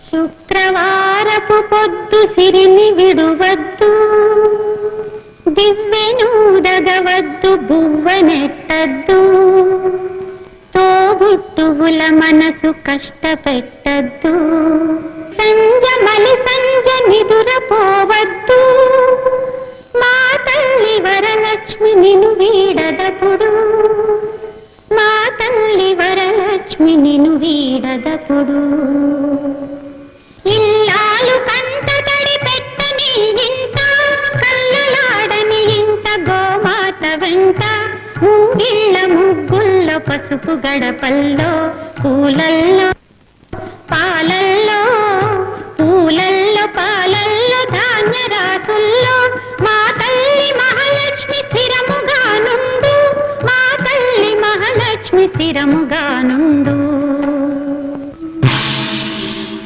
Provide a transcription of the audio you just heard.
శుక్రవారపు పొద్దు సిరిని విడువద్దు, దివ్వెనూదగవద్దు, బువ్వనెట్టద్దు, తోబుట్టువుల మనసు కష్టపెట్టద్దు, సంజమలి సంజ నిదురపోవద్దు, మా తల్లి వరలక్ష్మి నిను వీడదపుడు, మా తల్లి వరలక్ష్మి నిను వీడదపుడు. ఇల్లాలు కంట తడి పెట్టని ఇంట, కళ్ళలాడని ఇంట, గోమాత వెంట, ముంగిళ్ళ ముగ్గుల్లో, పసుపు గడపల్లో, పూలల్లో పాలల్లో, పూలల్లో పాలల్లో, ధాన్య రాసుల్లో, మా తల్లి మహాలక్ష్మి స్థిరముగా నుండు, మా తల్లి మహాలక్ష్మి స్థిరముగా